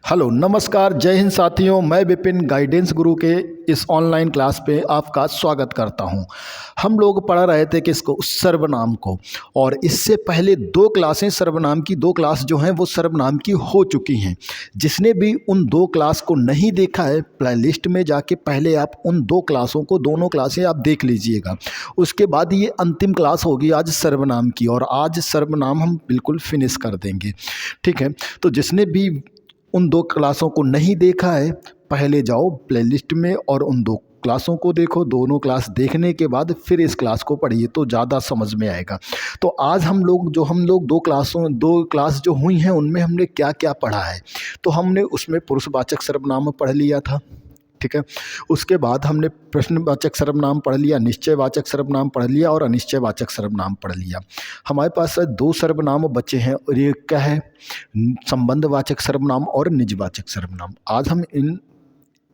Hello नमस्कार जय हिंद साथियों, मैं विपिन गाइडेंस गुरु के इस ऑनलाइन क्लास पे आपका स्वागत करता हूं। हम लोग पढ़ रहे थे किसको, सर्वनाम को। और इससे पहले दो क्लासें सर्वनाम की, दो क्लास जो हैं वो सर्वनाम की हो चुकी हैं। जिसने भी उन दो क्लास को नहीं देखा है, प्लेलिस्ट में जाके पहले आप उन दो क्लासों को, दोनों क्लासें आप देख लीजिएगा। उसके बाद ये अंतिम क्लास होगी आज सर्वनाम की, और आज सर्वनाम हम बिल्कुल फिनिश कर देंगे। ठीक है, तो जिसने भी उन दो क्लासों को नहीं देखा है, पहले जाओ प्लेलिस्ट में और उन दो क्लासों को देखो। दोनों क्लास देखने के बाद फिर इस क्लास को पढ़िए तो ज़्यादा समझ में आएगा। तो आज हम लोग दो क्लास जो हुई हैं उनमें हमने क्या क्या पढ़ा है। तो हमने उसमें पुरुषवाचक सर्वनाम पढ़ लिया था। ठीक है, उसके बाद हमने प्रश्नवाचक सर्वनाम पढ़ लिया, निश्चयवाचक सर्वनाम पढ़ लिया और अनिश्चयवाचक सर्वनाम पढ़ लिया। हमारे पास दो सर्वनाम बचे हैं, और ये क्या है, संबंधवाचक सर्वनाम और निजवाचक सर्वनाम। आज हम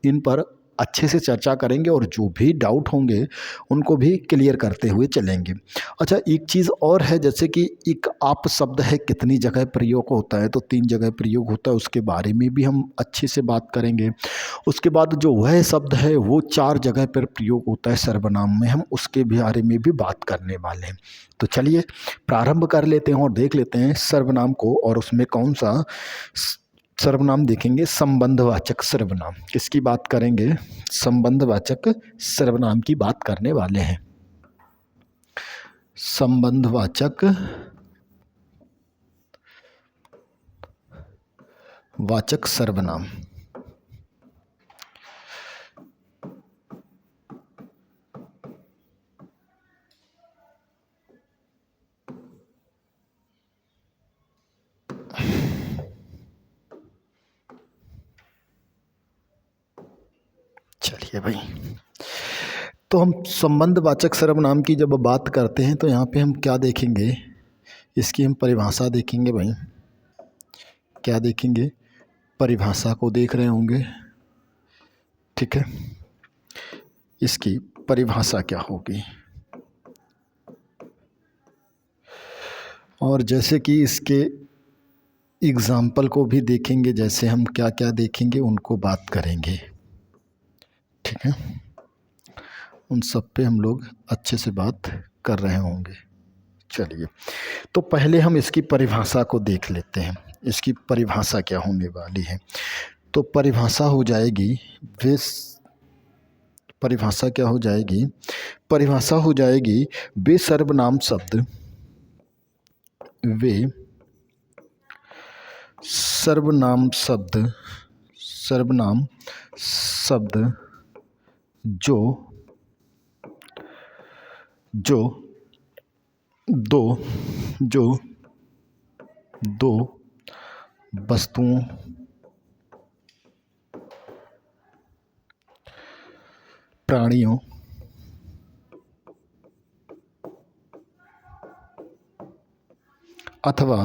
इन पर अच्छे से चर्चा करेंगे और जो भी डाउट होंगे उनको भी क्लियर करते हुए चलेंगे। अच्छा, एक चीज़ और है, जैसे कि एक आप शब्द है कितनी जगह प्रयोग होता है, तो 3 जगह प्रयोग होता है, उसके बारे में भी हम अच्छे से बात करेंगे। उसके बाद जो वह शब्द है वो 4 जगह पर प्रयोग होता है सर्वनाम में, हम उसके बारे में भी बात करने वाले हैं। तो चलिए प्रारंभ कर लेते हैं और देख लेते हैं सर्वनाम को। और उसमें कौन सा सर्वनाम देखेंगे, संबंधवाचक सर्वनाम। किसकी बात करेंगे, संबंधवाचक सर्वनाम की बात करने वाले हैं। संबंधवाचक सर्वनाम। चलिए भाई, तो हम संबंधवाचक सर्वनाम की जब बात करते हैं तो यहाँ पे हम क्या देखेंगे, इसकी हम परिभाषा देखेंगे भाई। क्या देखेंगे, परिभाषा को देख रहे होंगे। ठीक है, इसकी परिभाषा क्या होगी, और जैसे कि इसके एग्जाम्पल को भी देखेंगे, जैसे हम क्या क्या देखेंगे उनको बात करेंगे। ठीक है, उन सब पे हम लोग अच्छे से बात कर रहे होंगे। चलिए, तो पहले हम इसकी परिभाषा को देख लेते हैं। इसकी परिभाषा क्या होने वाली है, तो परिभाषा हो जाएगी परिभाषा क्या हो जाएगी, परिभाषा हो जाएगी वे सर्वनाम शब्द, वे सर्वनाम शब्द जो दो वस्तुओं, प्राणियों, अथवा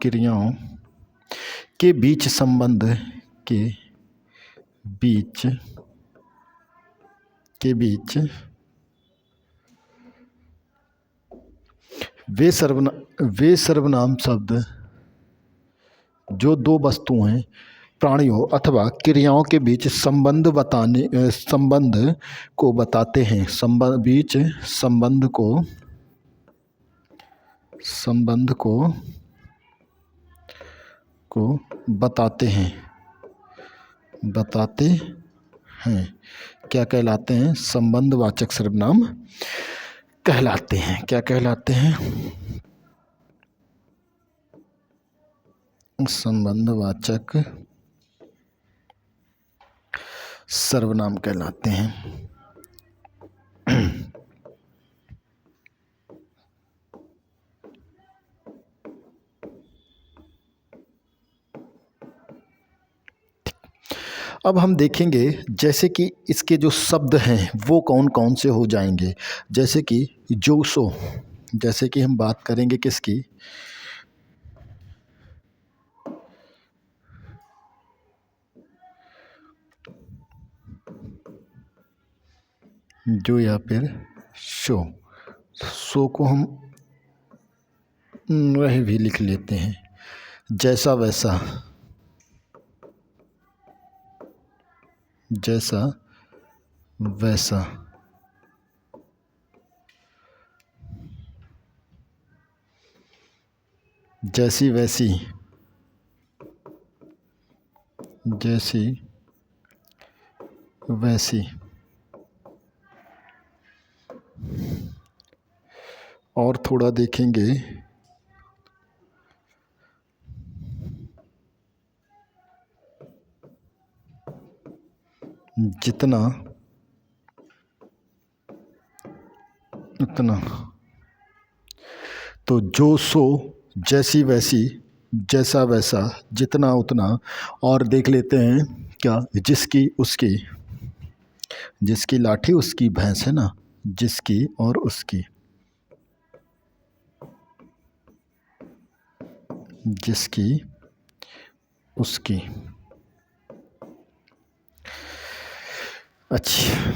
क्रियाओं के बीच संबंध के बीच वे सर्वनाम शब्द जो दो वस्तुएं, प्राणियों अथवा क्रियाओं के बीच संबंध को बताते हैं। संबंध को बताते हैं क्या कहलाते हैं, संबंधवाचक सर्वनाम कहलाते हैं। क्या कहलाते हैं, संबंधवाचक सर्वनाम कहलाते हैं। अब हम देखेंगे जैसे कि इसके जो शब्द हैं वो कौन कौन से हो जाएंगे। जैसे कि जोशो, जैसे कि हम बात करेंगे किसकी, जो या फिर शो, सो को हम वह भी लिख लेते हैं, जैसा वैसा, जैसा वैसा, जैसी वैसी, जैसी वैसी, और थोड़ा देखेंगे, जितना उतना, तो जो सो, जैसी वैसी, जैसा वैसा, जितना उतना, और देख लेते हैं क्या, जिसकी उसकी, जिसकी लाठी उसकी भैंस, है ना, जिसकी और उसकी, जिसकी उसकी। अच्छा,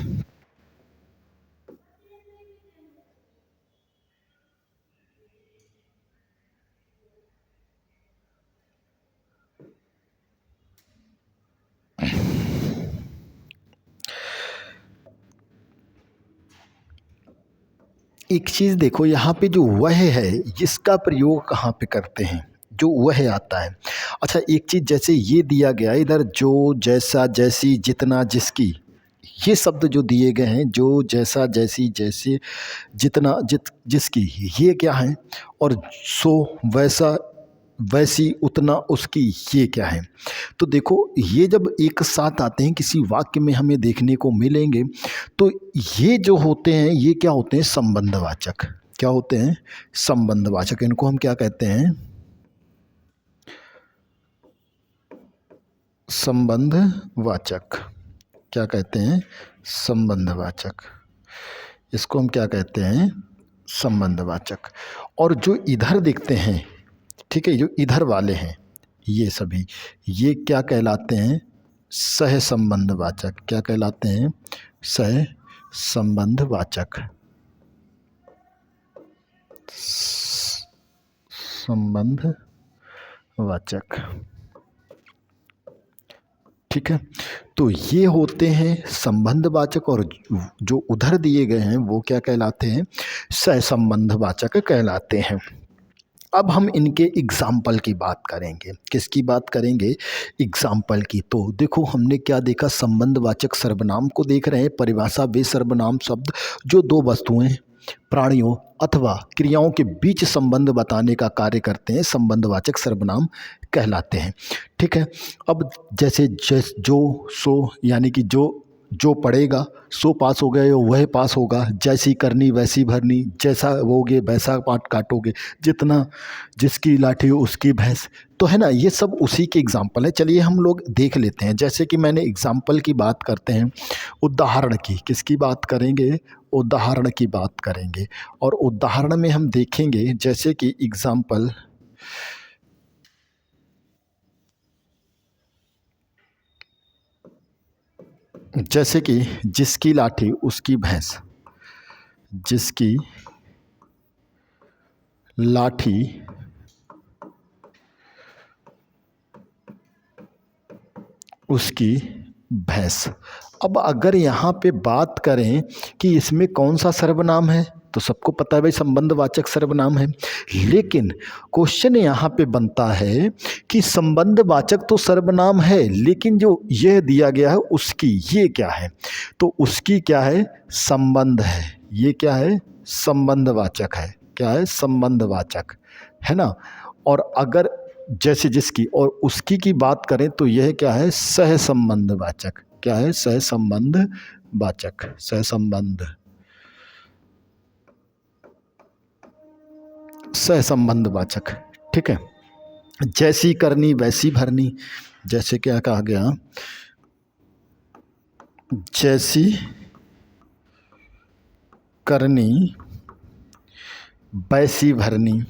एक चीज़ देखो यहाँ पे, जो वह है इसका प्रयोग कहाँ पे करते हैं, जो वह आता है। अच्छा, एक चीज़ जैसे ये दिया गया है इधर, जो जैसा जैसी जितना जिसकी, ये शब्द जो दिए गए हैं, जो जैसा जैसी जैसे जितना जिसकी, ये क्या है, और सो वैसा वैसी उतना उसकी, ये क्या है। तो देखो ये जब एक साथ आते हैं किसी वाक्य में हमें देखने को मिलेंगे, तो ये जो होते हैं ये क्या होते हैं, संबंधवाचक। क्या होते हैं, संबंधवाचक। इनको हम क्या कहते हैं, संबंधवाचक। क्या कहते हैं, संबंधवाचक। इसको हम क्या कहते हैं, संबंधवाचक। और जो इधर दिखते हैं, ठीक है, जो इधर वाले हैं ये सभी, ये क्या कहलाते हैं, सह संबंधवाचक। क्या कहलाते हैं, सह संबंधवाचक। संबंधवाचक, ठीक है। तो ये होते हैं संबंधवाचक, और जो उधर दिए गए हैं वो क्या कहलाते हैं, सहसंबंधवाचक कहलाते हैं। अब हम इनके एग्जाम्पल की बात करेंगे। किसकी बात करेंगे, एग्जाम्पल की। तो देखो हमने क्या देखा, संबंधवाचक सर्वनाम को देख रहे हैं। परिभाषा, वे सर्वनाम शब्द जो दो वस्तुएं, प्राणियों अथवा क्रियाओं के बीच संबंध बताने का कार्य करते हैं, संबंधवाचक सर्वनाम कहलाते हैं। ठीक है। अब जैसे जो सो, यानी कि जो पढ़ेगा सो पास हो गए, वह पास होगा। जैसी करनी वैसी भरनी, जैसा बोगे वैसा पाट काटोगे, जितना जिसकी लाठी उसकी भैंस। तो है ना, ये सब उसी के एग्जाम्पल है। चलिए हम लोग देख लेते हैं। जैसे कि मैंने एग्जाम्पल की बात करते हैं, उदाहरण की। किसकी बात करेंगे, उदाहरण की बात करेंगे। और उदाहरण में हम देखेंगे जैसे कि एग्जाम्पल, जैसे कि जिसकी लाठी उसकी भैंस, जिसकी लाठी उसकी भैंस। अब अगर यहाँ पे बात करें कि इसमें कौन सा सर्वनाम है, तो सबको पता है भाई संबंधवाचक सर्वनाम है। लेकिन क्वेश्चन यहाँ पे बनता है कि संबंधवाचक तो सर्वनाम है, लेकिन जो यह दिया गया है उसकी, ये क्या है, तो उसकी क्या है, संबंध है। ये क्या है, संबंधवाचक है। क्या है, संबंधवाचक है ना। और अगर जैसे जिसकी और उसकी की बात करें तो यह क्या है, सहसंबंधवाचक। क्या है, सहसंबंधवाचक, सहसंबंध, सहसंबंधवाचक। ठीक है। जैसी करनी वैसी भरनी, जैसे क्या कहा गया, जैसी करनी वैसी भरनी,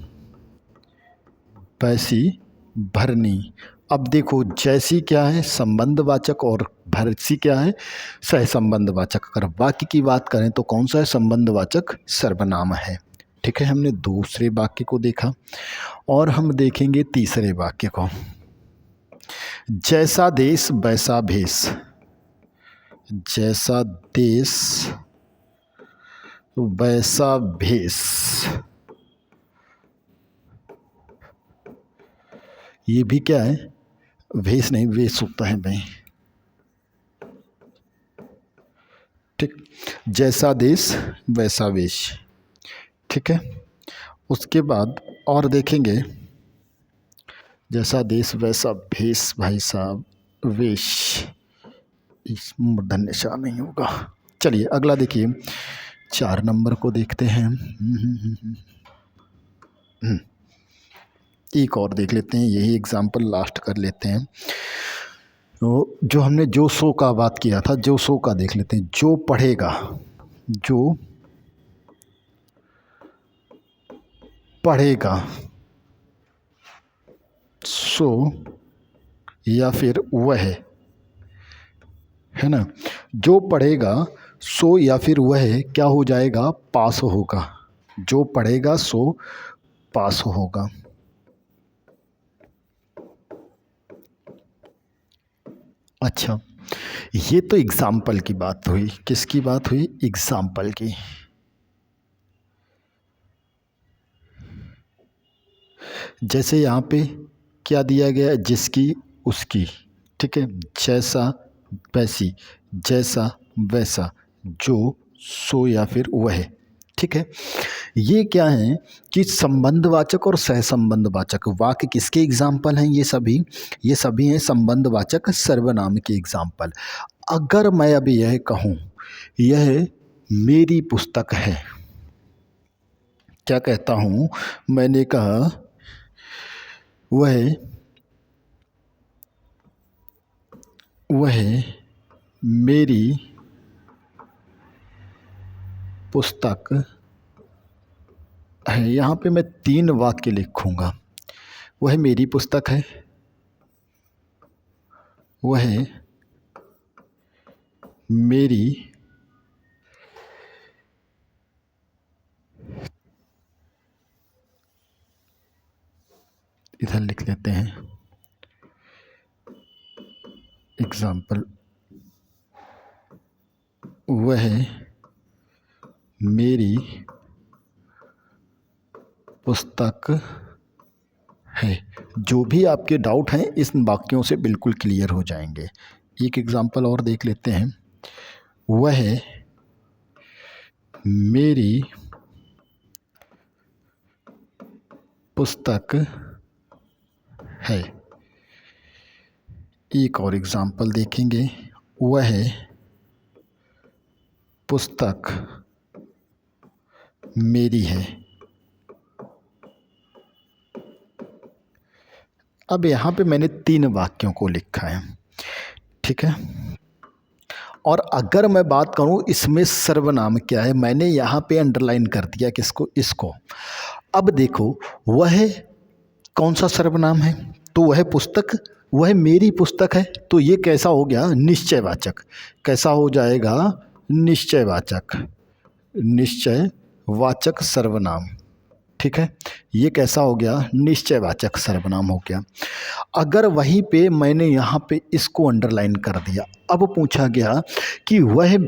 वैसी भरनी। अब देखो जैसी क्या है, संबंधवाचक, और भरसी क्या है, सहसंबंधवाचक। अगर वाक्य की बात करें तो कौन सा है, संबंधवाचक सर्वनाम है। ठीक है, हमने दूसरे वाक्य को देखा और हम देखेंगे तीसरे वाक्य को। जैसा देश वैसा भेष। जैसा देश वैसा भेष। ये भी क्या है? भेष नहीं, वेश होता है भाई। ठीक, जैसा देश वैसा वेश। ठीक है, उसके बाद और देखेंगे जैसा देश वैसा भेष। भाई साहब वेश, इस मूर्धन्य सा नहीं होगा। चलिए अगला देखिए, 4 नंबर को देखते हैं। एक और देख लेते हैं, यही एग्जाम्पल लास्ट कर लेते हैं। तो जो हमने जो सो का बात किया था, जो सो का देख लेते हैं। जो पढ़ेगा, जो पढ़ेगा सो या फिर वह, है ना, जो पढ़ेगा सो या फिर वह क्या हो जाएगा? पास होगा। जो पढ़ेगा सो पास होगा। अच्छा, ये तो एग्जाम्पल की बात हुई। किसकी बात हुई? एग्जाम्पल की। जैसे यहाँ पे क्या दिया गया? जिसकी उसकी। ठीक है, जैसा वैसी, जैसा वैसा, जो सो या फिर वह। ठीक है, ये क्या है कि संबंधवाचक और सहसंबंधवाचक वाक्य किसके एग्जाम्पल हैं? ये सभी हैं संबंधवाचक सर्वनाम के एग्जाम्पल। अगर मैं अभी यह कहूँ यह मेरी पुस्तक है, क्या कहता हूँ? मैंने कहा वह मेरी पुस्तक है। यहाँ पे मैं 3 वाक्य लिखूंगा। वह मेरी पुस्तक है, वह मेरी इधर लिख लेते हैं एग्जाम्पल, वह मेरी पुस्तक है। जो भी आपके डाउट हैं इस वाक्यों से बिल्कुल क्लियर हो जाएंगे। एक एग्जाम्पल और देख लेते हैं। वह मेरी पुस्तक है। एक और एग्जाम्पल देखेंगे। वह पुस्तक मेरी है। अब यहाँ पे मैंने 3 वाक्यों को लिखा है। ठीक है, और अगर मैं बात करूँ इसमें सर्वनाम क्या है, मैंने यहाँ पे अंडरलाइन कर दिया किसको? इसको। अब देखो वह कौन सा सर्वनाम है? तो वह पुस्तक, वह मेरी पुस्तक है। तो ये कैसा हो गया? निश्चयवाचक। कैसा हो जाएगा? निश्चयवाचक। निश्चयवाचक सर्वनाम। ठीक है, ये कैसा हो गया? निश्चयवाचक सर्वनाम हो गया। अगर वहीं पे मैंने यहाँ पे इसको अंडरलाइन कर दिया, अब पूछा गया कि वह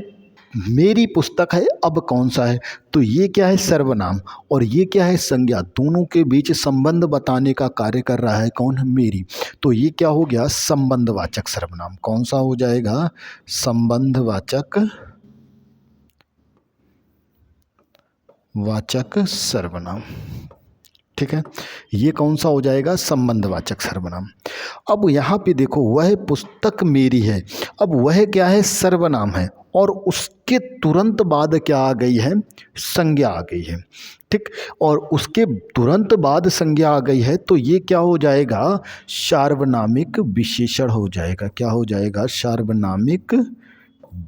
मेरी पुस्तक है, अब कौन सा है? तो ये क्या है? सर्वनाम, और ये क्या है? संज्ञा। दोनों के बीच संबंध बताने का कार्य कर रहा है कौन? मेरी। तो ये क्या हो गया? संबंधवाचक सर्वनाम। कौन सा हो जाएगा? संबंधवाचक सर्वनाम। ठीक है, ये कौन सा हो जाएगा? संबंधवाचक सर्वनाम। अब यहाँ पे देखो, वह पुस्तक मेरी है। अब वह क्या है? सर्वनाम है, और उसके तुरंत बाद क्या आ गई है? संज्ञा आ गई है। ठीक, और उसके तुरंत बाद संज्ञा आ गई है, तो ये क्या हो जाएगा? सार्वनामिक विशेषण हो जाएगा। क्या हो जाएगा? सार्वनामिक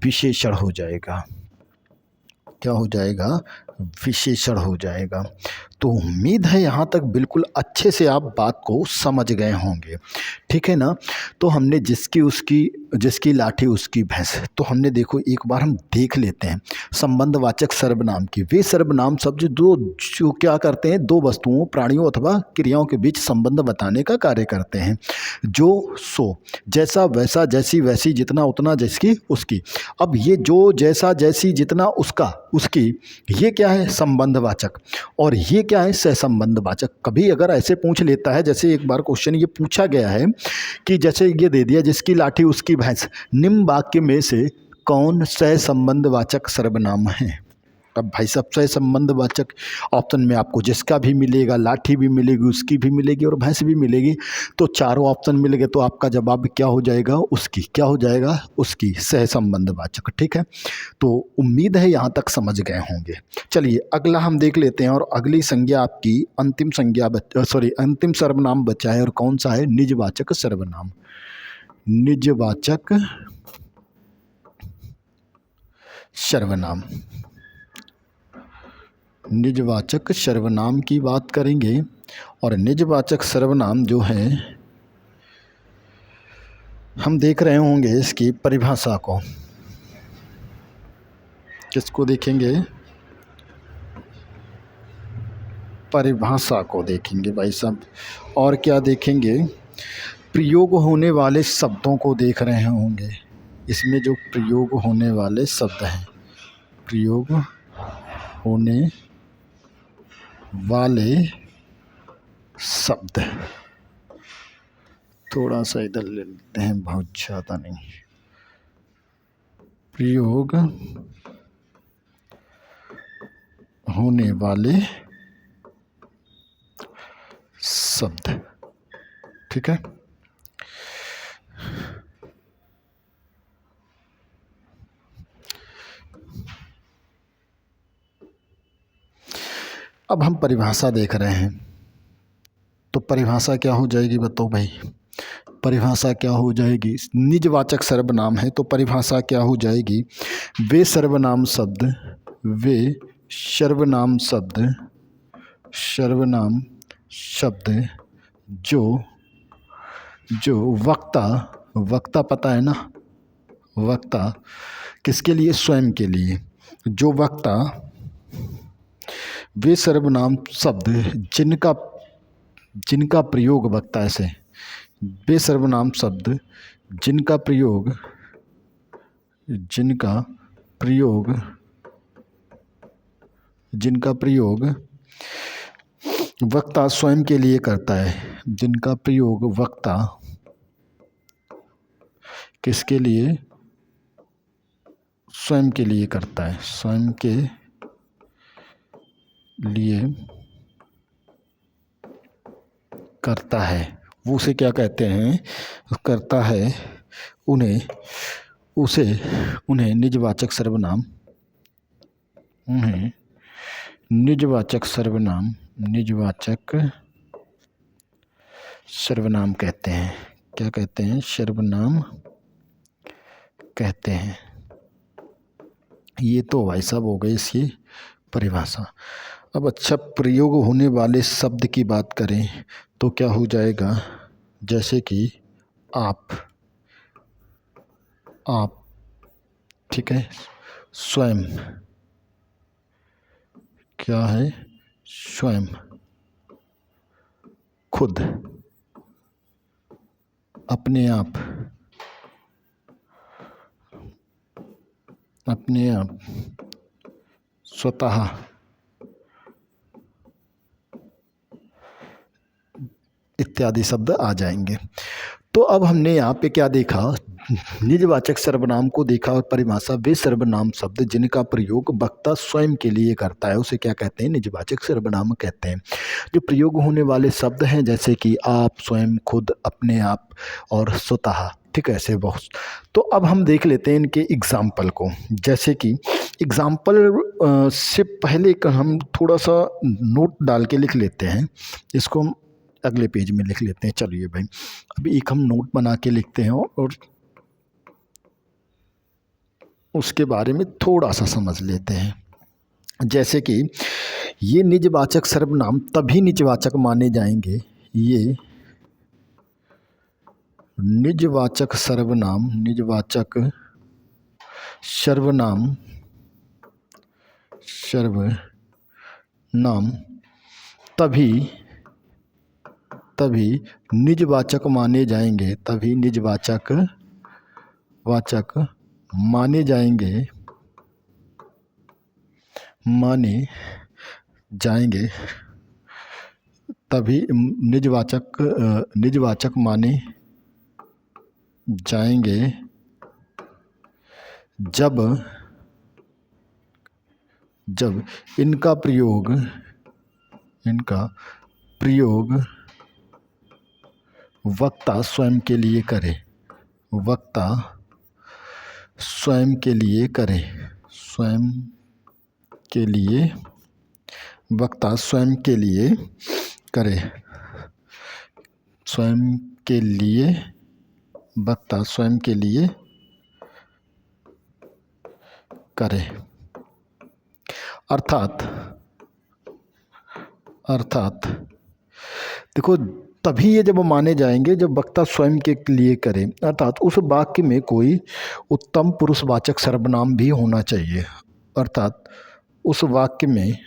विशेषण हो जाएगा। क्या हो जाएगा? विशेषण हो जाएगा। तो उम्मीद है यहाँ तक बिल्कुल अच्छे से आप बात को समझ गए होंगे, ठीक है ना। तो हमने जिसकी लाठी उसकी भैंस, तो हमने देखो एक बार हम देख लेते हैं संबंधवाचक सर्वनाम की। वे सर्वनाम शब्द जो क्या करते हैं, दो वस्तुओं, प्राणियों अथवा क्रियाओं के बीच संबंध बताने का कार्य करते हैं। जो, सो, जैसा वैसा, जैसी वैसी, जितना उतना, जिसकी उसकी। अब ये जो, जैसा जैसी, जितना उसका उसकी, ये क्या है, संबंधवाचक, और ये क्या है, सहसंबंधवाचक। कभी अगर ऐसे पूछ लेता है, जैसे एक बार क्वेश्चन ये पूछा गया है कि जैसे ये दे दिया, जिसकी लाठी उसकी भैंस, निम्न वाक्य में से कौन सहसंबंधवाचक सर्वनाम है। अब भाई साहब सहसंबंधवाचक ऑप्शन में आपको जिसका भी मिलेगा, लाठी भी मिलेगी, उसकी भी मिलेगी और भैंस भी मिलेगी। तो चारों ऑप्शन मिल गए, तो आपका जवाब क्या हो जाएगा, उसकी। क्या हो जाएगा, उसकी, सहसंबंधवाचक, ठीक है। तो उम्मीद है यहाँ तक समझ गए होंगे। चलिए अगला हम देख लेते हैं, और अगली संज्ञा आपकी अंतिम अंतिम सर्वनाम बचा है, और कौन सा है, निजवाचक सर्वनाम। निजवाचक सर्वनाम, निजवाचक सर्वनाम की बात करेंगे। और निजवाचक सर्वनाम जो है, हम देख रहे होंगे इसकी परिभाषा को। किसको देखेंगे, परिभाषा को देखेंगे भाई साहब। और क्या देखेंगे, प्रयोग होने वाले शब्दों को देख रहे होंगे। इसमें जो प्रयोग होने वाले शब्द हैं, प्रयोग होने वाले शब्द, थोड़ा सा इधर ले लेते हैं, बहुत ज़्यादा नहीं। प्रयोग होने वाले शब्द, ठीक है। अब हम परिभाषा देख रहे हैं, तो परिभाषा क्या हो जाएगी, बताओ भाई। परिभाषा क्या हो जाएगी, निजवाचक सर्वनाम है, तो परिभाषा क्या हो जाएगी, वे सर्वनाम शब्द, वे सर्वनाम शब्द जो वक्ता पता है ना, वक्ता किसके लिए, स्वयं के लिए। जो वक्ता, वे सर्वनाम शब्द जिनका प्रयोग, वक्ता ऐसे, वे सर्वनाम शब्द जिनका प्रयोग वक्ता स्वयं के लिए करता है। जिनका प्रयोग वक्ता किसके लिए, स्वयं के लिए करता है, स्वयं के लिए करता है, वो उसे क्या कहते हैं, करता है, उन्हें निजवाचक सर्वनाम कहते हैं। क्या कहते हैं, सर्वनाम कहते हैं। ये तो भाई साहब हो गई इसकी परिभाषा। अब अच्छा, प्रयोग होने वाले शब्द की बात करें तो क्या हो जाएगा, जैसे कि आप, ठीक है, स्वयं, क्या है, स्वयं, खुद, अपने आप, स्वतः, इत्यादि शब्द आ जाएंगे। तो अब हमने यहाँ पे क्या देखा, निजवाचक सर्वनाम को देखा, और परिभाषा, वे सर्वनाम शब्द जिनका प्रयोग वक्ता स्वयं के लिए करता है, उसे क्या कहते हैं, निजवाचक सर्वनाम कहते हैं। जो प्रयोग होने वाले शब्द हैं, जैसे कि आप, स्वयं, खुद, अपने आप और स्वतः, ठीक है, ऐसे बहुत। तो अब हम देख लेते हैं इनके एग्जाम्पल को। जैसे कि एग्जाम्पल से पहले हम थोड़ा सा नोट डाल के लिख लेते हैं, इसको हम अगले पेज में लिख लेते हैं। चलिए भाई, अभी एक हम नोट बना के लिखते हैं और उसके बारे में थोड़ा सा समझ लेते हैं। जैसे कि ये निजवाचक सर्वनाम तभी निजवाचक माने जाएंगे, ये निजवाचक सर्वनाम तभी निजवाचक माने जाएंगे, तभी निजवाचक माने जाएंगे जब इनका प्रयोग वक्ता स्वयं के लिए करे, अर्थात देखो, तभी ये जब माने जाएंगे जब वक्ता स्वयं के लिए करे, अर्थात उस वाक्य में कोई उत्तम पुरुषवाचक सर्वनाम भी होना चाहिए, अर्थात उस वाक्य में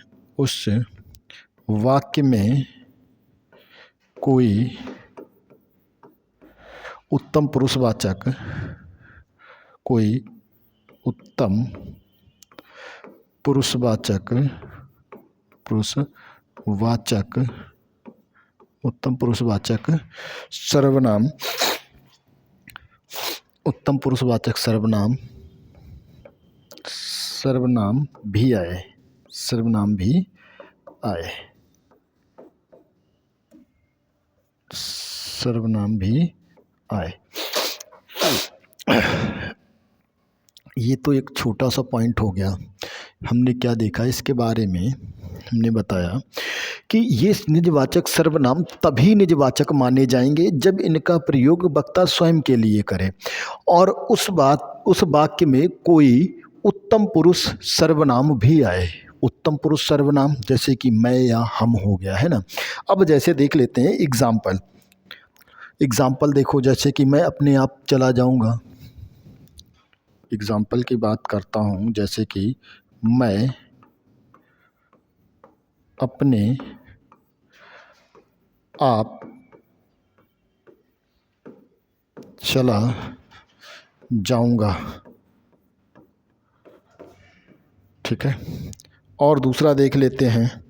कोई उत्तम पुरुषवाचक सर्वनाम भी आए। ये तो एक छोटा सा पॉइंट हो गया। हमने क्या देखा इसके बारे में, हमने बताया कि ये निजवाचक सर्वनाम तभी निजवाचक माने जाएंगे जब इनका प्रयोग वक्ता स्वयं के लिए करे और उस वाक्य में कोई उत्तम पुरुष सर्वनाम भी आए। उत्तम पुरुष सर्वनाम जैसे कि मैं या हम हो गया, है ना। अब जैसे देख लेते हैं एग्जाम्पल देखो, जैसे कि मैं अपने आप चला जाऊंगा। एग्जाम्पल की बात करता हूँ, जैसे कि मैं अपने आप चला जाऊंगा, ठीक है। और दूसरा देख लेते हैं,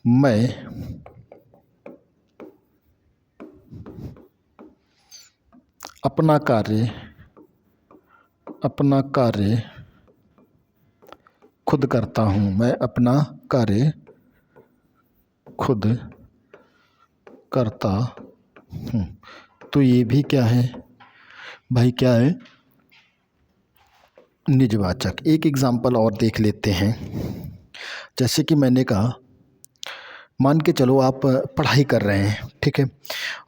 मैं अपना कार्य खुद करता हूँ, मैं अपना कार्य खुद करता हूँ। तो ये भी क्या है भाई, क्या है, निजवाचक। एक एग्जाम्पल और देख लेते हैं, जैसे कि मैंने कहा, मान के चलो आप पढ़ाई कर रहे हैं, ठीक है,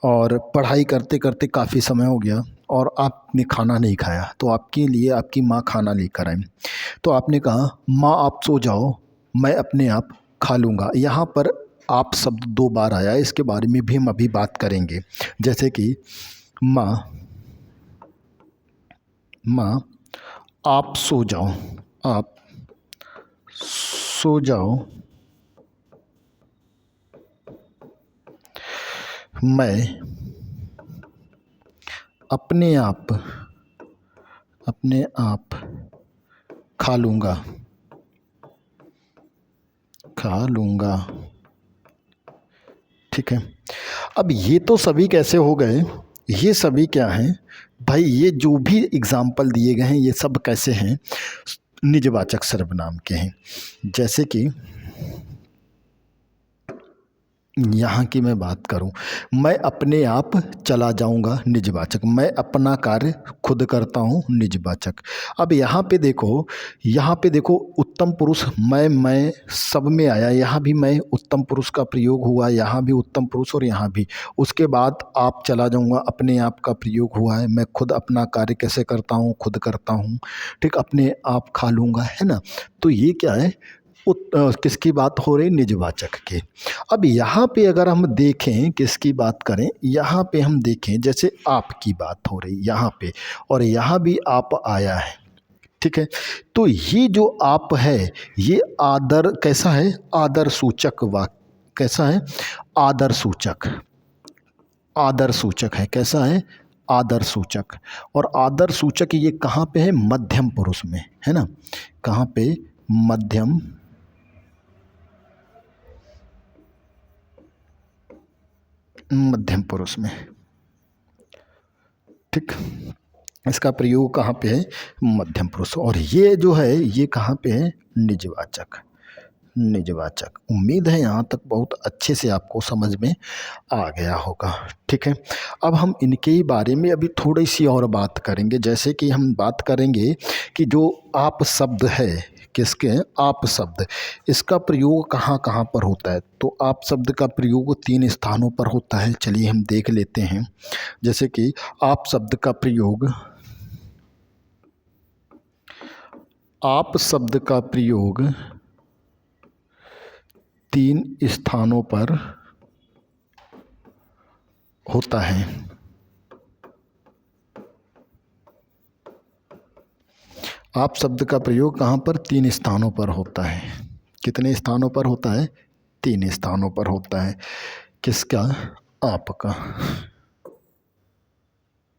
और पढ़ाई करते करते काफ़ी समय हो गया और आपने खाना नहीं खाया, तो आपके लिए आपकी माँ खाना लेकर आई। तो आपने कहा, माँ आप सो जाओ, मैं अपने आप खा लूँगा। यहाँ पर आप शब्द 2 बार आया, इसके बारे में भी हम अभी बात करेंगे। जैसे कि माँ आप सो जाओ, मैं अपने आप खा लूँगा, ठीक है। अब ये तो सभी कैसे हो गए, ये सभी क्या हैं भाई, ये जो भी एग्जाम्पल दिए गए हैं ये सब कैसे हैं, निजवाचक सर्वनाम के हैं। जैसे कि यहाँ की मैं बात करूँ, मैं अपने आप चला जाऊँगा निजवाचक, मैं अपना कार्य खुद करता हूँ निजवाचक। अब यहाँ पे देखो उत्तम पुरुष मैं सब में आया, यहाँ भी मैं उत्तम पुरुष का प्रयोग हुआ, यहाँ भी उत्तम पुरुष और यहाँ भी। उसके बाद आप चला जाऊँगा, अपने आप का प्रयोग हुआ है, मैं खुद अपना कार्य कैसे करता हूँ, खुद करता हूँ, ठीक, अपने आप खा लूँगा, है ना। तो ये क्या है, किसकी बात हो रही, निजवाचक की। अब यहाँ पे अगर हम देखें, किसकी बात करें, यहाँ पे हम देखें जैसे आपकी बात हो रही यहाँ पे, और यहाँ भी आप आया है, ठीक है। तो ये जो आप है, ये आदर कैसा है, आदर सूचक वाक्य, कैसा है, आदर सूचक, आदर सूचक है, कैसा है, आदर सूचक। और आदर सूचक ये कहाँ पे है, मध्यम पुरुष में, है ना। कहाँ पे, मध्यम मध्यम पुरुष में, ठीक। इसका प्रयोग कहाँ पे है, मध्यम पुरुष। और ये जो है ये कहाँ पे है, निजवाचक, निजवाचक। उम्मीद है यहाँ तक बहुत अच्छे से आपको समझ में आ गया होगा, ठीक है। अब हम इनके ही बारे में अभी थोड़ी सी और बात करेंगे। जैसे कि हम बात करेंगे कि जो आप शब्द है, किसके, आप शब्द, इसका प्रयोग कहाँ कहाँ पर होता है। तो आप शब्द का प्रयोग 3 स्थानों पर होता है, चलिए हम देख लेते हैं। जैसे कि आप शब्द का प्रयोग, आप शब्द का प्रयोग 3 स्थानों पर होता है। आप शब्द का प्रयोग कहाँ पर, 3 स्थानों पर होता है। कितने स्थानों पर होता है, 3 स्थानों पर होता है। किसका, आपका।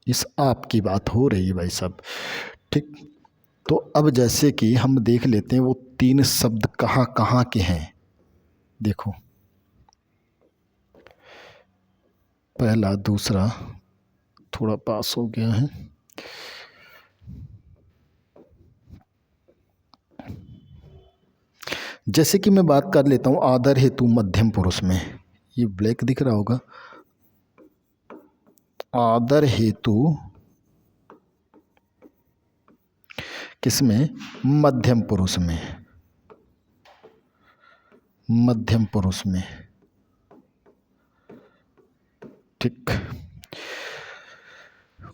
इस आप की बात हो रही है भाई साहब, ठीक। तो अब जैसे कि हम देख लेते हैं वो 3 शब्द कहाँ कहाँ के हैं। देखो, पहला, दूसरा, थोड़ा पास हो गया है। जैसे कि मैं बात कर लेता हूँ आदर हेतु मध्यम पुरुष में, ये ब्लैक दिख रहा होगा, आदर हेतु किसमें, मध्यम पुरुष में, मध्यम पुरुष में, ठीक।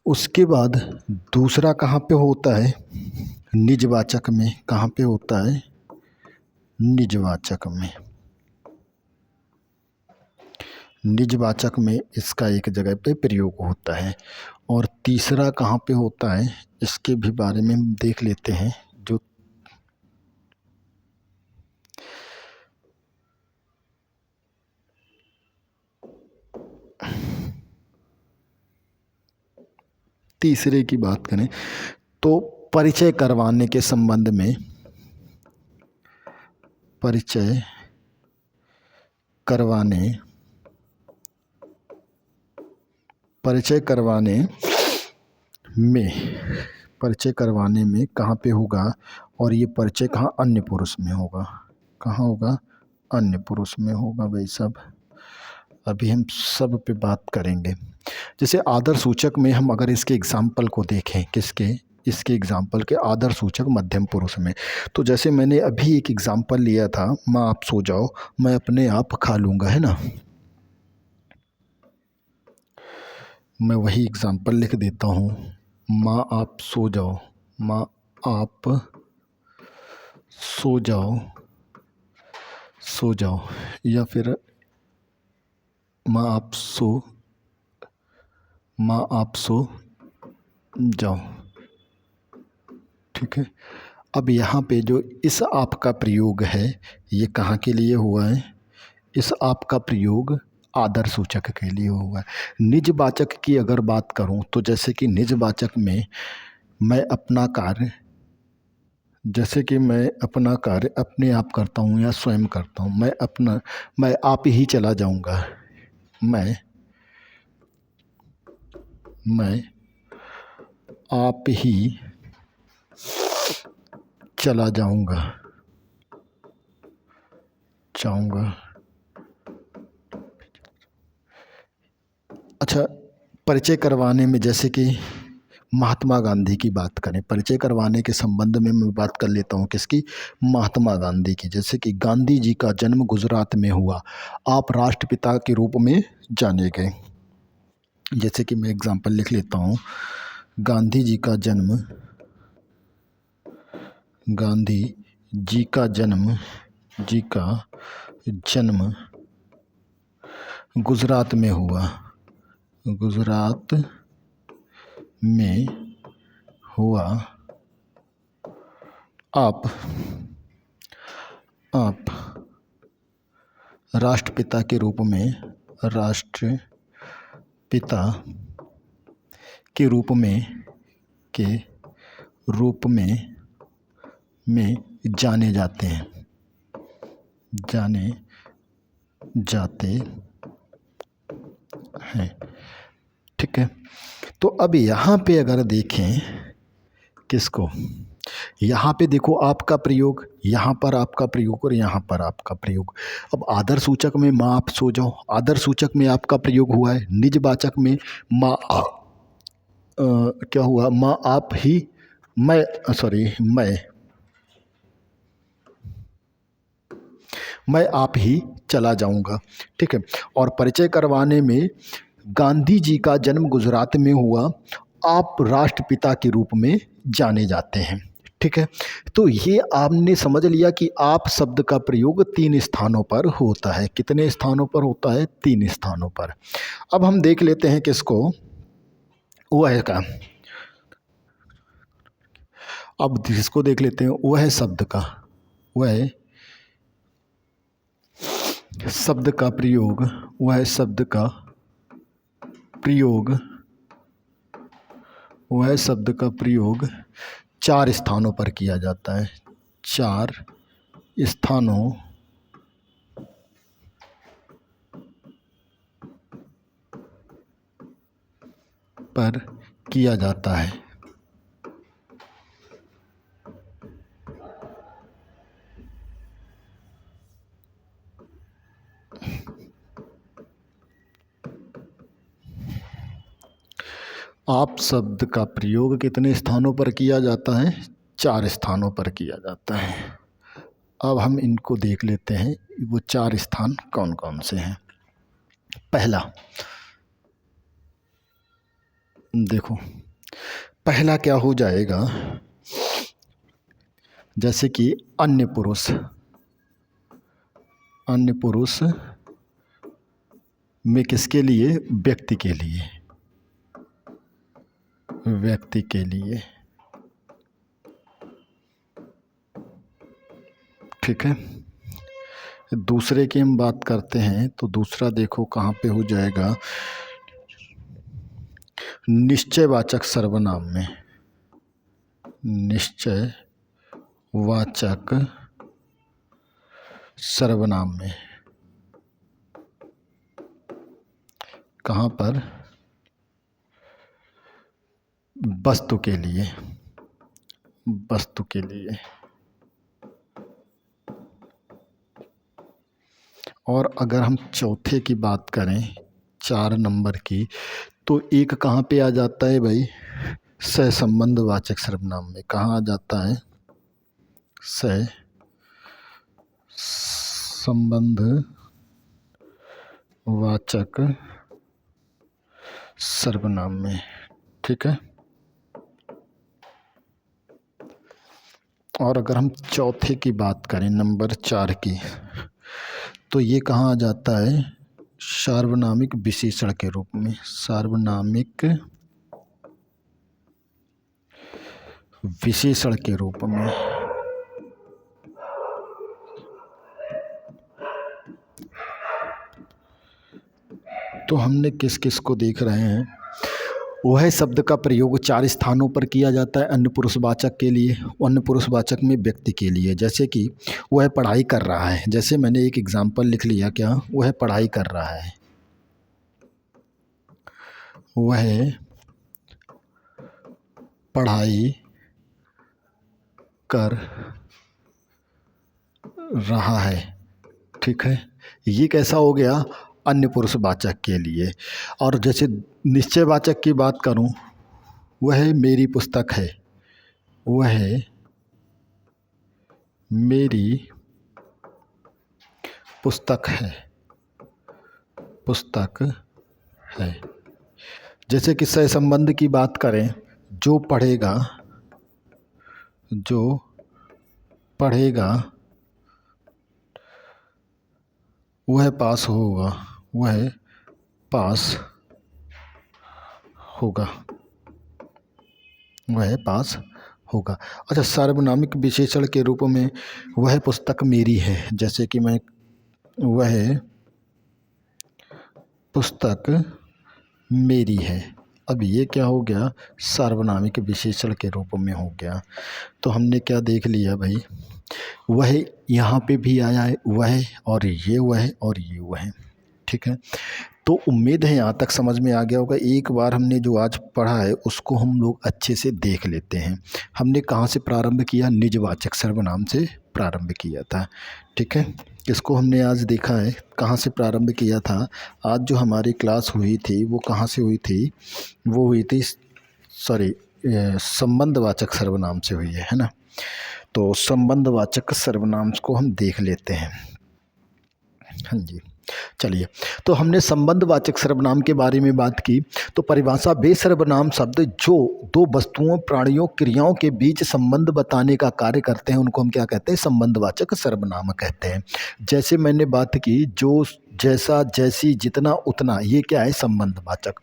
उसके बाद दूसरा कहाँ पे होता है, निजवाचक में। कहाँ पे होता है, निजवाचक में। निजवाचक में इसका एक जगह पे प्रयोग होता है। और तीसरा कहाँ पे होता है, इसके भी बारे में हम देख लेते हैं। जो तीसरे की बात करें तो परिचय करवाने के संबंध में, परिचय करवाने, परिचय करवाने में, परिचय करवाने में कहाँ पे होगा, और ये परिचय कहाँ, अन्य पुरुष में होगा। कहाँ होगा, अन्य पुरुष में होगा भाई साहब। अभी हम सब पे बात करेंगे। जैसे आदर सूचक में हम अगर इसके एग्जाम्पल को देखें, किसके, इसके एग्जाम्पल के, आदर सूचक मध्यम पुरुष में। तो जैसे मैंने अभी एक एग्जाम्पल लिया था, माँ आप सो जाओ, मैं अपने आप खा लूँगा, है ना। मैं वही एग्जाम्पल लिख देता हूँ, माँ आप सो जाओ, माँ आप सो जाओ, सो जाओ, या फिर माँ आप सो, माँ आप सो जाओ, ठीक है। अब यहाँ पे जो इस आप का प्रयोग है, ये कहाँ के लिए हुआ है, इस आप का प्रयोग आदर सूचक के लिए हुआ है। निजवाचक की अगर बात करूँ तो जैसे कि निजवाचक में मैं अपना कार्य, जैसे कि मैं अपना कार्य अपने आप करता हूँ या स्वयं करता हूँ, मैं आप ही चला जाऊँगा, मैं आप ही चला जाऊँगा, अच्छा, परिचय करवाने में जैसे कि महात्मा गांधी की बात करें, परिचय करवाने के संबंध में मैं बात कर लेता हूँ किसकी, महात्मा गांधी की। जैसे कि गांधी जी का जन्म गुजरात में हुआ, आप राष्ट्रपिता के रूप में जाने गए। जैसे कि मैं एग्जांपल लिख लेता हूँ, गांधी जी का जन्म, गांधी जी का जन्म, जी का जन्म गुजरात में हुआ, गुजरात में हुआ। आप राष्ट्रपिता के रूप में, राष्ट्रपिता के रूप में, के रूप में जाने जाते हैं, जाने जाते हैं। ठीक है, तो अब यहाँ पे अगर देखें किसको, यहाँ पे देखो आपका प्रयोग, यहाँ पर आपका प्रयोग और यहाँ पर आपका प्रयोग। अब आदर सूचक में माँ आप सो जाओ, आदर सूचक में आपका प्रयोग हुआ है, निजवाचक में माँ क्या हुआ, माँ आप ही, मैं आप ही चला जाऊंगा। ठीक है, और परिचय करवाने में गांधी जी का जन्म गुजरात में हुआ, आप राष्ट्रपिता के रूप में जाने जाते हैं। ठीक है, तो ये आपने समझ लिया कि आप शब्द का प्रयोग 3 स्थानों पर होता है। कितने स्थानों पर होता है? 3 स्थानों पर। अब हम देख लेते हैं किसको, वह का, अब जिसको देख लेते हैं वह शब्द का, वह शब्द का प्रयोग, वह शब्द का प्रयोग, वह शब्द का प्रयोग 4 स्थानों पर किया जाता है। 4 स्थानों पर किया जाता है। आप शब्द का प्रयोग कितने स्थानों पर किया जाता है? 4 स्थानों पर किया जाता है। अब हम इनको देख लेते हैं, वो 4 स्थान कौन कौन से हैं। पहला, देखो पहला क्या हो जाएगा, जैसे कि अन्य पुरुष, अन्य पुरुष में किसके लिए? व्यक्ति के लिए, व्यक्ति के लिए। ठीक है, दूसरे की हम बात करते हैं तो दूसरा देखो कहाँ पे हो जाएगा, निश्चयवाचक सर्वनाम में, निश्चयवाचक सर्वनाम में। कहाँ पर? वस्तु के लिए, वस्तु के लिए। और अगर हम चौथे की बात करें, 4 नंबर की, तो एक कहाँ पे आ जाता है भाई? सहसंबंध वाचक सर्वनाम में। कहाँ आ जाता है? सहसंबंध वाचक सर्वनाम में। ठीक है, और अगर हम चौथे की बात करें, नंबर 4 की, तो ये कहाँ आ जाता है? सार्वनामिक विशेषण के रूप में, सार्वनामिक विशेषण के रूप में। तो हमने किस किस को देख रहे हैं, वह शब्द का प्रयोग 4 स्थानों पर किया जाता है अन्य पुरुषवाचक के लिए, अन्य पुरुषवाचक में व्यक्ति के लिए। जैसे कि वह पढ़ाई कर रहा है, जैसे मैंने एक एग्जाम्पल लिख लिया, क्या? वह पढ़ाई कर रहा है, वह पढ़ाई कर रहा है। ठीक है, ये कैसा हो गया? अन्य पुरुषवाचक के लिए। और जैसे निश्चयवाचक की बात करूं, वह मेरी पुस्तक है, वह मेरी पुस्तक है, पुस्तक है। जैसे कि सहसंबंध की बात करें, जो पढ़ेगा, जो पढ़ेगा वह पास होगा, वह पास होगा, वह पास होगा। अच्छा, सार्वनामिक विशेषण के रूप में वह पुस्तक मेरी है। जैसे कि मैं, वह पुस्तक मेरी है। अब ये क्या हो गया, सार्वनामिक विशेषण के रूप में हो गया। तो हमने क्या देख लिया भाई, वह यहाँ पे भी आया है, वह और ये वह और ये वह, ठीक है। तो उम्मीद है यहाँ तक समझ में आ गया होगा। एक बार हमने जो आज पढ़ा है उसको हम लोग अच्छे से देख लेते हैं। हमने कहाँ से प्रारंभ किया, निजवाचक सर्वनाम से प्रारंभ किया था, ठीक है। इसको हमने आज देखा है कहाँ से प्रारंभ किया था। आज जो हमारी क्लास हुई थी वो कहाँ से हुई थी, वो हुई थी संबंधवाचक सर्वनाम से हुई है ना। तो संबंधवाचक सर्वनाम को हम देख लेते हैं। हाँ जी, चलिए। तो हमने संबंधवाचक सर्वनाम के बारे में बात की। तो परिभाषा, वे सर्वनाम शब्द जो दो वस्तुओं, प्राणियों, क्रियाओं के बीच संबंध बताने का कार्य करते हैं उनको हम क्या कहते हैं, संबंधवाचक सर्वनाम कहते हैं। जैसे मैंने बात की, जो, जैसा, जैसी, जितना, उतना, ये क्या है, संबंधवाचक।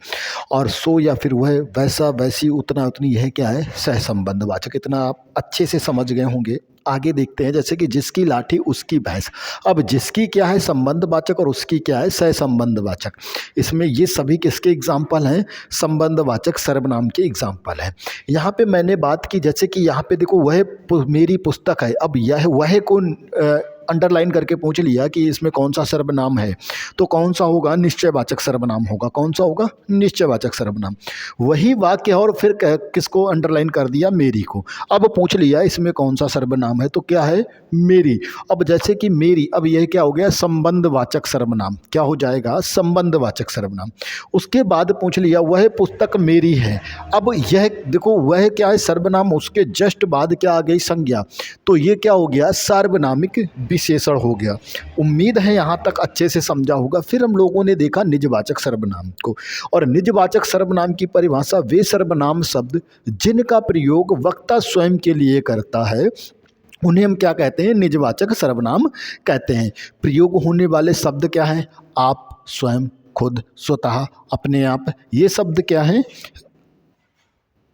और सो या फिर वह, वैसा, वैसी, उतना, उतनी, यह क्या है, सहसंबंधवाचक। इतना आप अच्छे से समझ गए होंगे। आगे देखते हैं, जैसे कि जिसकी लाठी उसकी भैंस। अब जिसकी क्या है, संबंधवाचक, और उसकी क्या है, सहसंबंधवाचक। इसमें ये सभी किसके एग्जाम्पल हैं, संबंधवाचक सर्वनाम के एग्जाम्पल हैं। यहाँ पे मैंने बात की, जैसे कि यहाँ पे देखो, वह मेरी पुस्तक है। अब यह वह को अंडरलाइन करके पूछ लिया कि इसमें कौन सा सर्वनाम है, तो कौन सा होगा, निश्चयवाचक सर्वनाम होगा। कौन सा होगा, निश्चयवाचक सर्वनाम। वही वाक्य, और फिर किसको अंडरलाइन कर दिया, मेरी को। अब पूछ लिया इसमें कौन सा सर्वनाम है, तो क्या है, मेरी। अब जैसे कि मेरी, अब यह क्या हो गया, संबंधवाचक सर्वनाम। क्या हो जाएगा, संबंधवाचक सर्वनाम। उसके बाद पूछ लिया वह पुस्तक मेरी है। अब यह देखो, वह क्या है, सर्वनाम, उसके जस्ट बाद क्या आ गई, संज्ञा। तो ये क्या हो गया, सार्वनामिक विशेषण हो गया। उम्मीद है यहाँ तक अच्छे से समझा होगा। फिर हम लोगों ने देखा निजवाचक सर्वनाम को। और निजवाचक सर्वनाम की परिभाषा, वे सर्वनाम शब्द जिनका प्रयोग वक्ता स्वयं के लिए करता है उन्हें हम क्या कहते हैं, निजवाचक सर्वनाम कहते हैं। प्रयोग होने वाले शब्द क्या हैं, आप, स्वयं, खुद, स्वतः, अपने आप, ये शब्द क्या हैं,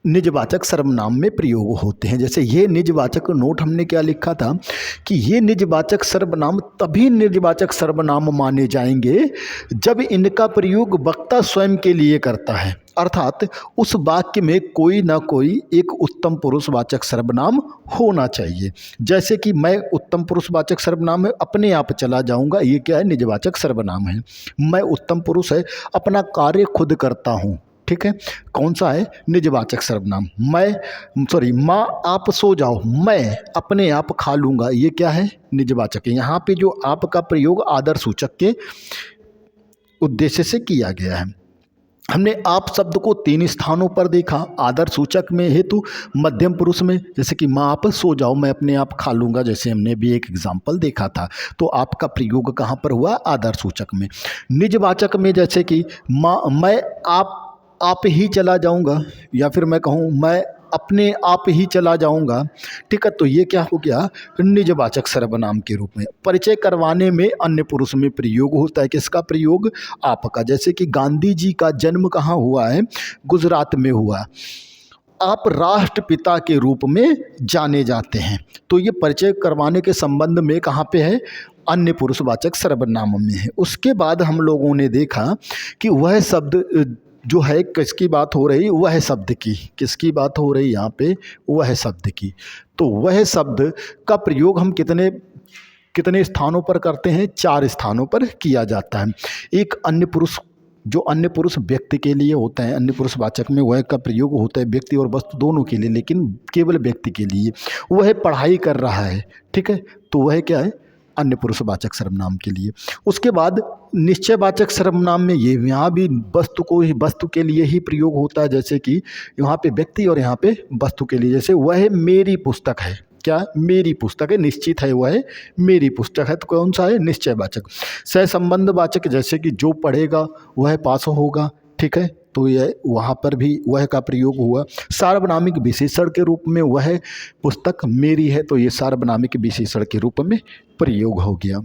निजवाचक सर्वनाम में प्रयोग होते हैं। जैसे ये निजवाचक, नोट हमने क्या लिखा था कि ये निजवाचक सर्वनाम तभी निजवाचक सर्वनाम माने जाएंगे जब इनका प्रयोग वक्ता स्वयं के लिए करता है, अर्थात उस वाक्य में कोई ना कोई एक उत्तम पुरुषवाचक सर्वनाम होना चाहिए। जैसे कि मैं उत्तम पुरुषवाचक सर्वनाम है, अपने आप चला जाऊंगा, ये क्या है, निजवाचक सर्वनाम है। मैं उत्तम पुरुष है, अपना कार्य खुद करता हूँ, ठीक है, कौन सा है, निजवाचक सर्वनाम। माँ आप सो जाओ, मैं अपने आप खा लूँगा, ये क्या है, निजवाचक है। यहाँ पे जो आप का प्रयोग आदर सूचक के उद्देश्य से किया गया है। हमने आप शब्द को 3 स्थानों पर देखा, आदर सूचक में, हेतु, मध्यम पुरुष में। जैसे कि माँ आप सो जाओ, मैं अपने आप खा लूँगा, जैसे हमने भी एक एग्जाम्पल देखा था। तो आपका प्रयोग कहाँ पर हुआ, आदर सूचक में। निजवाचक में जैसे कि मैं आप ही चला जाऊंगा, या फिर मैं कहूँ मैं अपने आप ही चला जाऊंगा, ठीक है। तो ये क्या हो गया, निजवाचक सर्वनाम के रूप में। परिचय करवाने में अन्य पुरुष में प्रयोग होता है, किसका प्रयोग, आपका। जैसे कि गांधी जी का जन्म कहाँ हुआ है, गुजरात में हुआ। आप राष्ट्रपिता के रूप में जाने जाते हैं। तो ये परिचय करवाने के संबंध में कहाँ पे है, अन्य पुरुषवाचक सर्वनाम में है। उसके बाद हम लोगों ने देखा कि वह शब्द जो है, किसकी बात हो रही, वह शब्द की, किसकी बात हो रही यहाँ पे, वह शब्द की। तो वह शब्द का प्रयोग हम कितने स्थानों पर करते हैं, 4 स्थानों पर किया जाता है। एक अन्य पुरुष, जो अन्य पुरुष व्यक्ति के लिए होता है, अन्य पुरुषवाचक में वह का प्रयोग होता है व्यक्ति और वस्तु दोनों के लिए, लेकिन केवल व्यक्ति के लिए। वह पढ़ाई कर रहा है, ठीक है, तो वह क्या है, अन्य पुरुषवाचक सर्वनाम के लिए। उसके बाद निश्चयवाचक सर्वनाम में ये यहाँ भी वस्तु के लिए ही प्रयोग होता है, जैसे कि यहाँ पे व्यक्ति और यहाँ पे वस्तु के लिए। जैसे वह मेरी पुस्तक है, क्या मेरी पुस्तक है, निश्चित है वह मेरी पुस्तक है, तो कौन सा है, निश्चयवाचक। सहसंबंधवाचक जैसे कि जो पढ़ेगा वह पास होगा, ठीक है, तो यह वहाँ पर भी वह का प्रयोग हुआ। सार्वनामिक विशेषण के रूप में वह पुस्तक मेरी है, तो ये सार्वनामिक विशेषण के रूप में प्रयोग हो गया।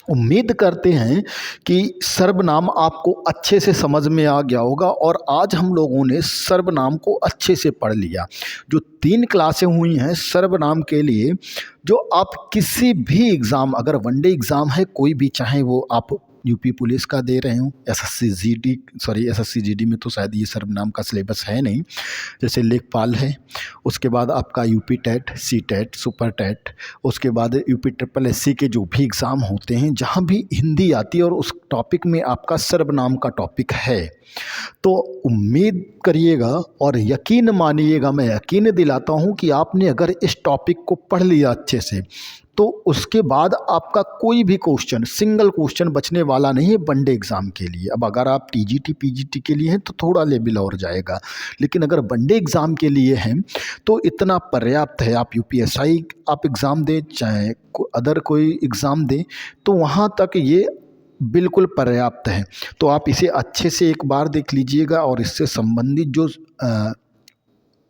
उम्मीद करते हैं कि सर्वनाम आपको अच्छे से समझ में आ गया होगा और आज हम लोगों ने सर्वनाम को अच्छे से पढ़ लिया। जो 3 क्लासें हुई हैं सर्वनाम के लिए, जो आप किसी भी एग्ज़ाम, अगर वनडे एग्ज़ाम है कोई भी, चाहे वो आप यूपी पुलिस का दे रहे हो, एसएससी जीडी में तो शायद ये सर्वनाम का सिलेबस है नहीं, जैसे लेखपाल है, उसके बाद आपका UP TET, C TET, super TET, उसके बाद यूपी ट्रिपल एससी के जो भी एग्ज़ाम होते हैं, जहाँ भी हिंदी आती है और उस टॉपिक में आपका सर्वनाम का टॉपिक है, तो उम्मीद करिएगा और यकीन मानिएगा, मैं यकीन दिलाता हूँ कि आपने अगर इस टॉपिक को पढ़ लिया अच्छे से, तो उसके बाद आपका कोई भी क्वेश्चन, सिंगल क्वेश्चन बचने वाला नहीं है वनडे एग्ज़ाम के लिए। अब अगर आप टीजीटी पीजीटी के लिए हैं तो थोड़ा लेवल और जाएगा, लेकिन अगर वनडे एग्ज़ाम के लिए हैं तो इतना पर्याप्त है। आप यूपीएसआई आप एग्ज़ाम दें, चाहे अदर कोई एग्ज़ाम दें, तो वहाँ तक ये बिल्कुल पर्याप्त है। तो आप इसे अच्छे से एक बार देख लीजिएगा और इससे संबंधित जो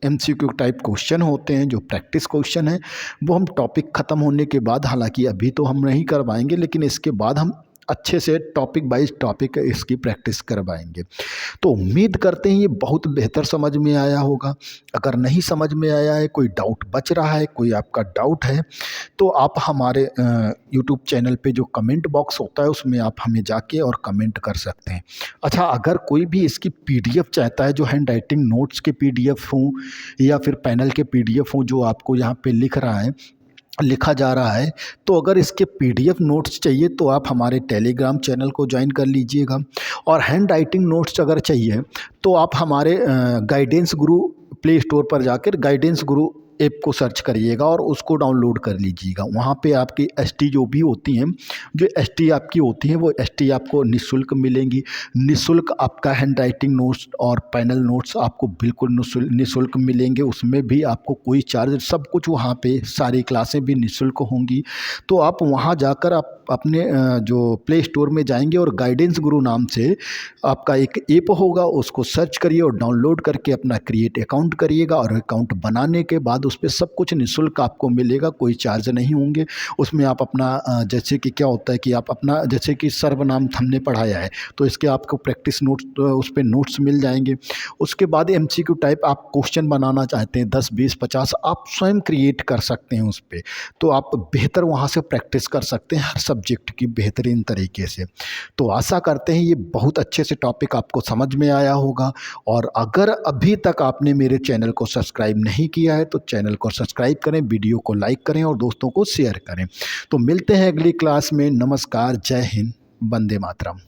MCQ टाइप क्वेश्चन होते हैं, जो प्रैक्टिस क्वेश्चन है, वो हम टॉपिक ख़त्म होने के बाद, हालांकि अभी तो हम नहीं करवाएंगे, लेकिन इसके बाद हम अच्छे से टॉपिक बाइज टॉपिक इसकी प्रैक्टिस करवाएंगे। तो उम्मीद करते हैं ये बहुत बेहतर समझ में आया होगा। अगर नहीं समझ में आया है, कोई डाउट बच रहा है, कोई आपका डाउट है, तो आप हमारे यूट्यूब चैनल पे जो कमेंट बॉक्स होता है उसमें आप हमें जाके और कमेंट कर सकते हैं। अच्छा, अगर कोई भी इसकी PDF चाहता है, जो हैंड राइटिंग नोट्स के PDF हों या फिर पैनल के PDF हों, जो आपको यहाँ पे लिखा जा रहा है, तो अगर इसके PDF नोट्स चाहिए तो आप हमारे टेलीग्राम चैनल को ज्वाइन कर लीजिएगा। और हैंड राइटिंग नोट्स अगर चाहिए तो आप हमारे गाइडेंस गुरु प्ले स्टोर पर जाकर गाइडेंस गुरु ऐप को सर्च करिएगा और उसको डाउनलोड कर लीजिएगा। वहाँ पे आपकी ST जो भी होती हैं, जो ST आपकी होती हैं, वो ST आपको निःशुल्क मिलेंगी। निःशुल्क आपका हैंड राइटिंग नोट्स और पैनल नोट्स आपको बिल्कुल निःशुल्क मिलेंगे। उसमें भी आपको कोई चार्ज, सब कुछ वहाँ पे सारी क्लासें भी निःशुल्क होंगी। तो आप वहाँ जाकर आप अपने जो प्ले स्टोर में जाएंगे और गाइडेंस गुरु नाम से आपका एक ऐप होगा, उसको सर्च करिए और डाउनलोड करके अपना क्रिएट अकाउंट करिएगा। और अकाउंट बनाने के बाद उस पर सब कुछ निःशुल्क आपको मिलेगा, कोई चार्ज नहीं होंगे। उसमें आप अपना जैसे कि क्या होता है कि आप अपना, जैसे कि सर्वनाम हमने पढ़ाया है, तो इसके आपको प्रैक्टिस नोट्स, उस पर नोट्स मिल जाएंगे। उसके बाद MCQ टाइप आप क्वेश्चन बनाना चाहते हैं 10, 20, 50, आप स्वयं क्रिएट कर सकते हैं उस पर, तो आप बेहतर वहाँ से प्रैक्टिस कर सकते हैं हर सब्जेक्ट की बेहतरीन तरीके से। तो आशा करते हैं ये बहुत अच्छे से टॉपिक आपको समझ में आया होगा। और अगर अभी तक आपने मेरे चैनल को सब्सक्राइब नहीं किया है तो चैनल को सब्सक्राइब करें, वीडियो को लाइक करें और दोस्तों को शेयर करें। तो मिलते हैं अगली क्लास में। नमस्कार, जय हिंद, वंदे मातरम।